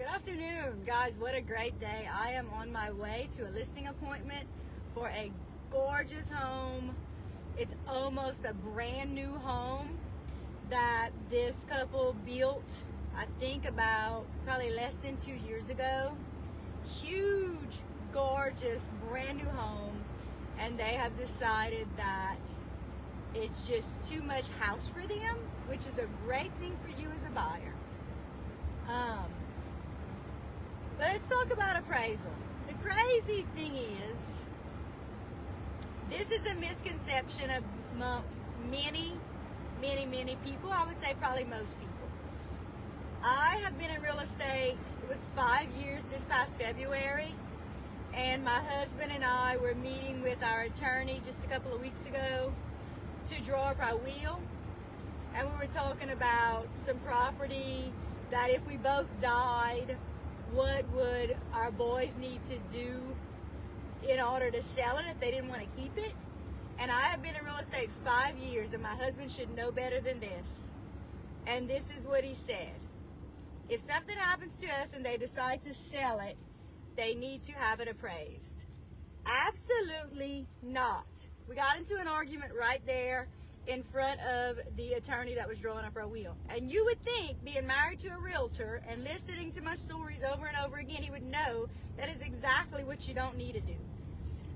Good afternoon, guys. What a great day. I am on my way to a listing appointment for a gorgeous home. It's almost a brand new home that this couple built, I think about probably less than 2 years ago. Huge, gorgeous, brand new home. And they have decided that it's just too much house for them, which is a great thing for you as a buyer. Let's talk about appraisal. The crazy thing is, this is a misconception amongst many people. I would say probably most people. I have been in real estate, it was 5 years this past February, and my husband and I were meeting with our attorney just a couple of weeks ago to draw up our will, and we were talking about some property that if we both died, what would our boys need to do in order to sell it if they didn't want to keep it. And I have been in real estate 5 years, and my husband should know better than this. And this is what he said: if something happens to us and they decide to sell it, they need to have it appraised. Absolutely not. We got into an argument right there in front of the attorney that was drawing up our will. And you would think, being married to a realtor and listening to my stories over and over again, he would know that is exactly what you don't need to do.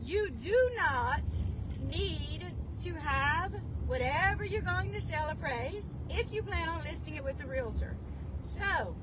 You do not need to have whatever you're going to sell appraised if you plan on listing it with the realtor. So,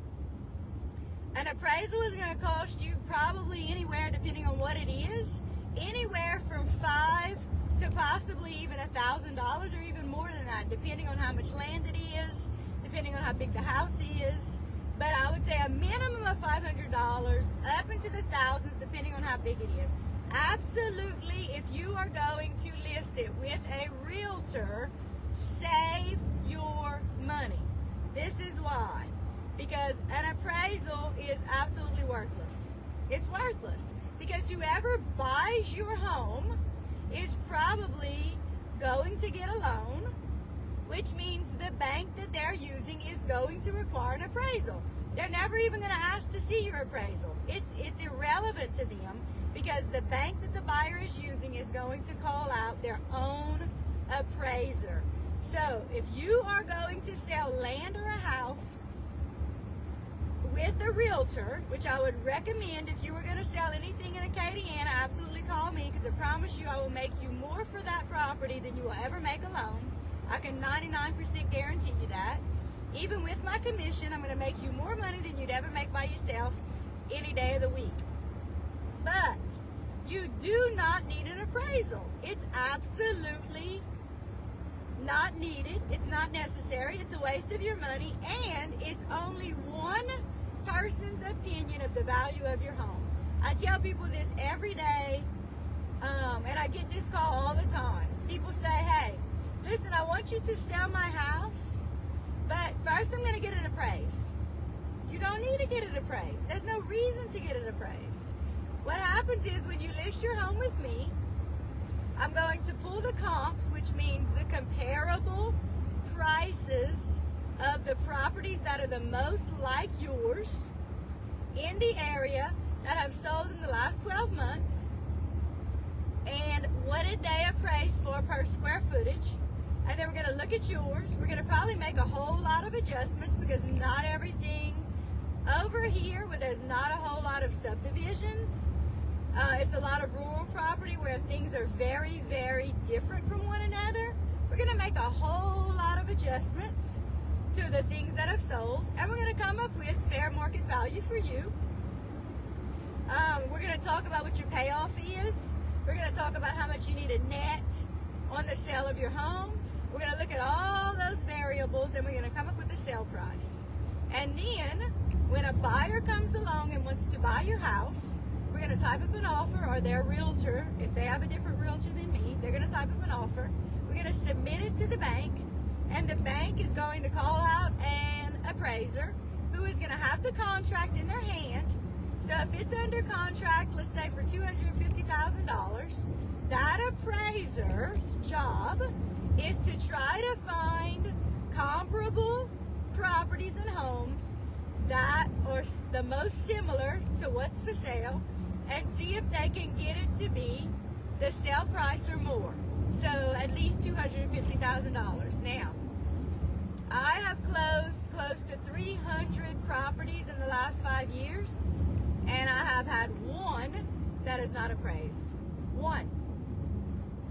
an appraisal is going to cost you probably anywhere, depending on what it is, anywhere from $500 to possibly even $1,000 or even more than that, depending on how much land it is, depending on how big the house is. But I would say a minimum of $500 up into the thousands, depending on how big it is. Absolutely, if you are going to list it with a realtor, save your money. This is why. Because an appraisal is absolutely worthless. It's worthless. Because whoever buys your home is probably going to get a loan, which means the bank that they're using is going to require an appraisal. They're never even going to ask to see your appraisal. It's irrelevant to them, because the bank that the buyer is using is going to call out their own appraiser. So if you are going to sell land or a house with a realtor, which I would recommend if you were going to sell anything in Acadiana, absolutely call me, because I promise you I will make you more for that property than you will ever make alone. I can 99% guarantee you that. Even with my commission, I'm going to make you more money than you'd ever make by yourself any day of the week. But you do not need an appraisal. It's absolutely not needed. It's not necessary. It's a waste of your money, and it's only one person's opinion of the value of your home. I tell people this every day, and I get this call all the time. People say, hey, listen, I want you to sell my house, but first I'm going to get it appraised. You don't need to get it appraised. There's no reason to get it appraised. What happens is, when you list your home with me, I'm going to pull the comps, which means the comparable prices of the properties that are the most like yours in the area that have sold in the last 12 months, and what did they appraise for per square footage. And then we're going to look at yours. We're going to probably make a whole lot of adjustments, because not everything over here, where there's not a whole lot of subdivisions, it's a lot of rural property where things are very, very different from one another. We're going to make a whole lot of adjustments to the things that have sold, and we're going to come up with fair market value for you. We're going to talk about what your payoff is. We're going to talk about how much you need a net on the sale of your home. We're going to look at all those variables, and we're going to come up with the sale price. And then when a buyer comes along and wants to buy your house, we're going to type up an offer, or their realtor, if they have a different realtor than me, they're going to type up an offer. We're going to submit it to the bank, and the bank is going to call out an appraiser who is going to have the contract in their hand. So if it's under contract, let's say for $250,000, that appraiser's job is to try to find comparable properties and homes that or the most similar to what's for sale and see if they can get it to be the sale price or more. So at least $250,000. Now, I have closed close to 300 properties in the last 5 years, and I have had one that is not appraised. One.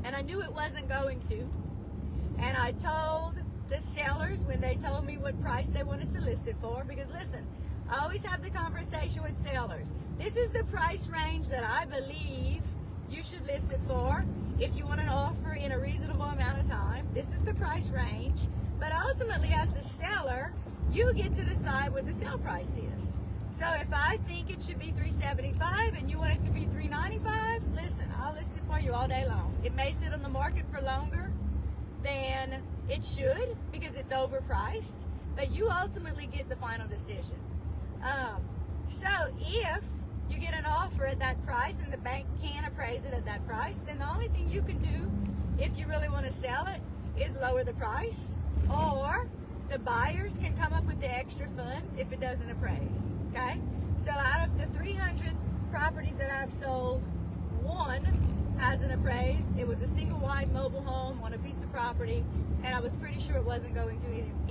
And I knew it wasn't going to. And I told the sellers when they told me what price they wanted to list it for, because listen, I always have the conversation with sellers. This is the price range that I believe you should list it for. If you want an offer in a reasonable amount of time, this is the price range. But ultimately, as the seller, you get to decide what the sale price is. So if I think it should be $375 and you want it to be $395, listen, I'll list it for you all day long. It may sit on the market for longer than it should because it's overpriced, but you ultimately get the final decision. So if you get an offer at that price and the bank can appraise it at that price, then the only thing you can do if you really want to sell it is lower the price, or the buyers can come up with the extra funds if it doesn't appraise, okay? So out of the 300 properties that I've sold, one hasn't appraised. It was a single wide mobile home on a piece of property, and I was pretty sure it wasn't going to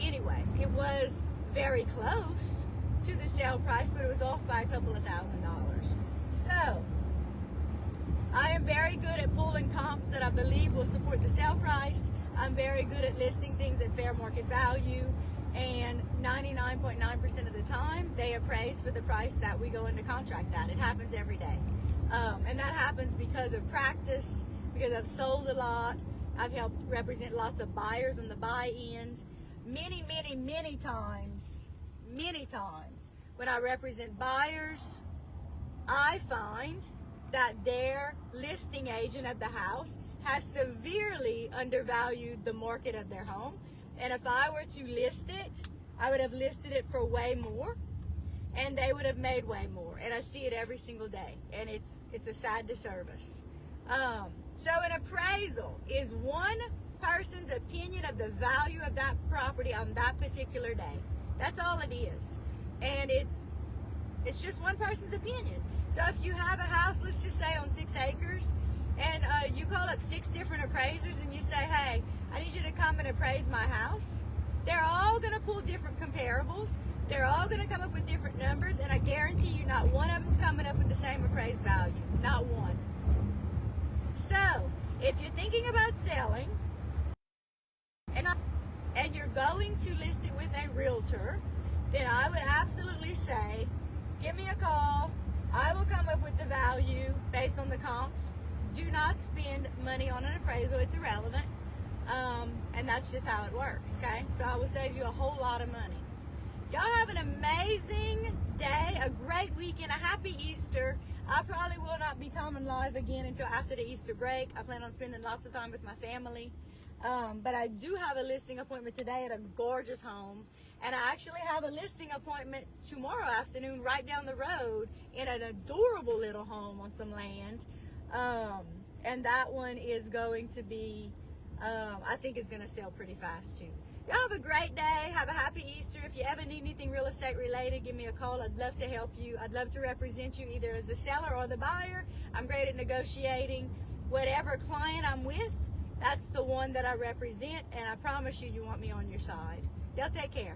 anyway. It was very close to the sale price, but it was off by a couple of $1,000s. So I am very good at pulling comps that I believe will support the sale price. I'm very good at listing things at fair market value, and 99.9% of the time they appraise for the price that we go into contract at. It happens every day. And that happens because of practice, because I've sold a lot. I've helped represent lots of buyers on the buy end. Many times, when I represent buyers, I find that their listing agent at the house has severely undervalued the market of their home. And if I were to list it, I would have listed it for way more, and they would have made way more. And I see it every single day, and it's a sad disservice. So an appraisal is one person's opinion of the value of that property on that particular day. That's all it is. And it's just one person's opinion. So if you have a house, let's just say on 6 acres, and you call up 6 different appraisers and you say, hey, I need you to come and appraise my house. They're all going to pull different comparables. They're all going to come up with different numbers, and I guarantee you not one of them's coming up with the same appraised value. Not one. So if you're thinking about selling and you're going to list it with a realtor, then I would absolutely say, give me a call. I will come up with the value based on the comps. Do not spend money on an appraisal. It's irrelevant. And that's just how it works, okay? So I will save you a whole lot of money. Y'all have an amazing day, a great weekend, a happy Easter. I probably will not be coming live again until after the Easter break. I plan on spending lots of time with my family. But I do have a listing appointment today at a gorgeous home. And I actually have a listing appointment tomorrow afternoon right down the road in an adorable little home on some land. And that one is going to be, I think it's going to sell pretty fast too. Y'all have a great day. Have a happy Easter. If you ever need anything real estate related, give me a call. I'd love to help you. I'd love to represent you either as the seller or the buyer. I'm great at negotiating. Whatever client I'm with, that's the one that I represent, and I promise you, you want me on your side. Y'all take care.